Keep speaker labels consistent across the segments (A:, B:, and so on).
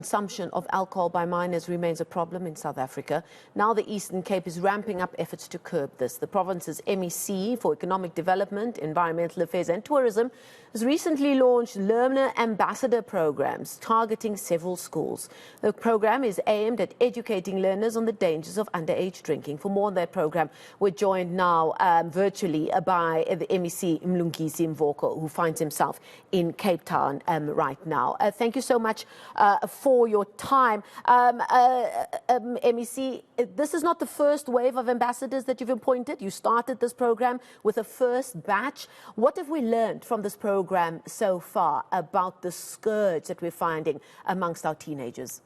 A: Consumption of alcohol by minors remains a problem in South Africa. Now the Eastern Cape is ramping up efforts to curb this. The province's MEC for Economic Development, Environmental Affairs and Tourism has recently launched learner ambassador programs targeting several schools. The program is aimed at educating learners on the dangers of underage drinking. For more on that program, we're joined now virtually by the MEC Mlungisis Mvoko, who finds himself in Cape Town right now. Thank you so much for your time. MEC, this is not the first wave of ambassadors that you've appointed. You started this program with a first batch. What have we learned from this program so far about the scourge that we're finding amongst our teenagers?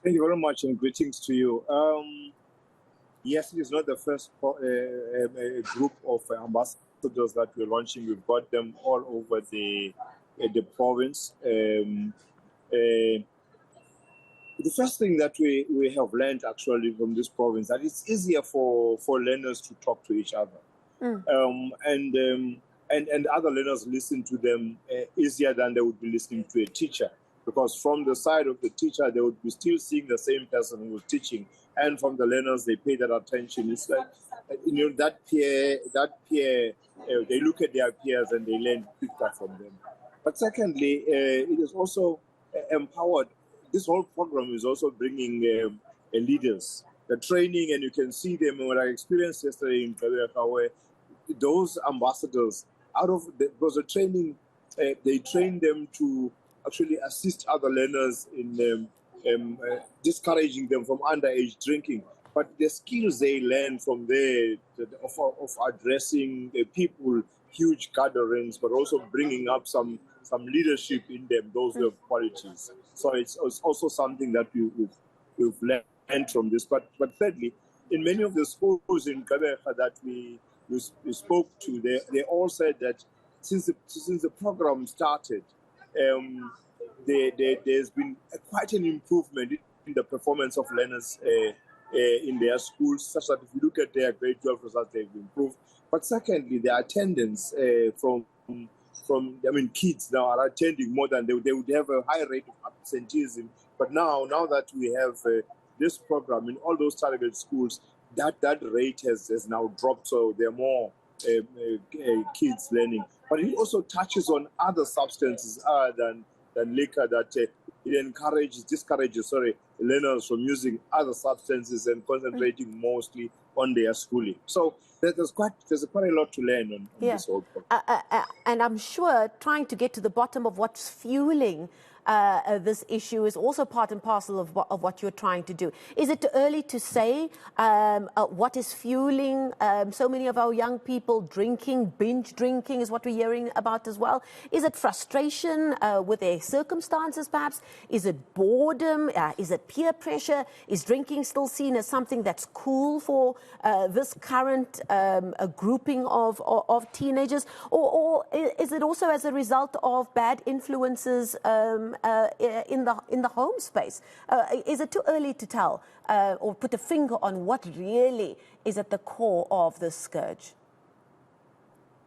B: Thank you very much and greetings to you. Yes, it is not the first group of ambassadors that we're launching. We've got them all over the province. The first thing that we have learned actually from this province that it's easier for learners to talk to each other, and other learners listen to them easier than they would be listening to a teacher, because from the side of the teacher they would be still seeing the same person who was teaching, and from the learners they pay that attention. It's like that peer they look at their peers and they learn quicker from them. But secondly, it is also empowered. This whole program is also bringing leaders, the training, and you can see them. What I experienced yesterday in Kabeka, where those ambassadors, because the training, they train them to actually assist other learners in discouraging them from underage drinking. But the skills they learn from there of addressing people, huge gatherings, but also bringing up some leadership in them, those who have qualities. So it's also something that we've learned from this. But thirdly, in many of the schools in Kabeka that we spoke to, they all said that since the program started, there's been quite an improvement in the performance of learners in their schools, such that if you look at their grade 12 results, they've improved. But secondly, the attendance kids now are attending more than they would have a high rate of absenteeism. But now that we have this program in all those targeted schools, that rate has now dropped, so there are more kids learning. But it also touches on other substances other than liquor, that it discourages learners from using other substances and concentrating mostly on their schooling. So there's quite a lot to learn on this whole program.
A: And I'm sure trying to get to the bottom of what's fueling this issue is also part and parcel of what you're trying to do. Is it too early to say what is fueling so many of our young people drinking? Binge drinking is what we're hearing about as well. Is it frustration with their circumstances perhaps? Is it boredom? Is it peer pressure? Is drinking still seen as something that's cool for this current grouping of teenagers? Or is it also as a result of bad influences in the home space? Is it too early to tell or put a finger on what really is at the core of this scourge?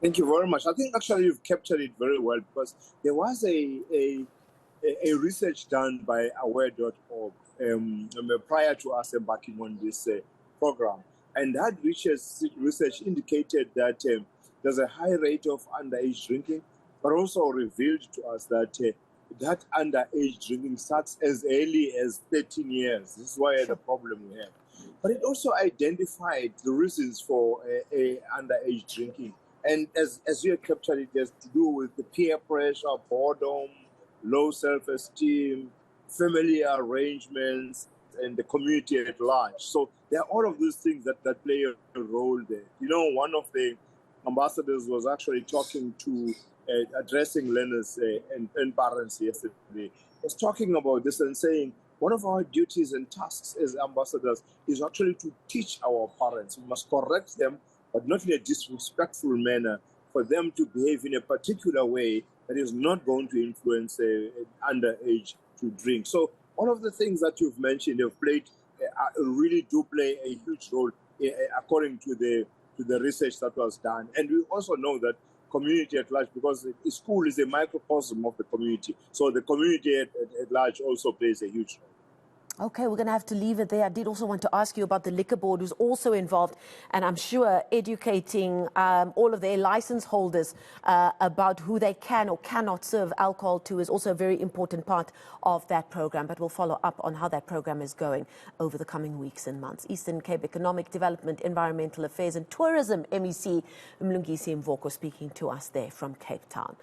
B: Thank you very much. I think actually you've captured it very well, because there was a research done by aware.org prior to us embarking on this program. And that research indicated that there's a high rate of underage drinking, but also revealed to us that that underage drinking starts as early as 13 years. This is why the problem we have. But it also identified the reasons for underage drinking. And as you have captured it, has to do with the peer pressure, boredom, low self-esteem, family arrangements, and the community at large. So there are all of these things that play a role there. One of the ambassadors was actually talking to addressing learners and parents yesterday. Was talking about this and saying one of our duties and tasks as ambassadors is actually to teach our parents. We must correct them, but not in a disrespectful manner, for them to behave in a particular way that is not going to influence underage to drink. So all of the things that you've mentioned have played really do play a huge role according to the research that was done. And we also know that community at large, because the school is a microcosm of the community. So the community at large also plays a huge role.
A: Okay, we're going to have to leave it there. I did also want to ask you about the liquor board, who's also involved, and I'm sure educating all of their license holders about who they can or cannot serve alcohol to is also a very important part of that program. But we'll follow up on how that program is going over the coming weeks and months. Eastern Cape Economic Development, Environmental Affairs and Tourism MEC Mlungisis Mvoko speaking to us there from Cape Town.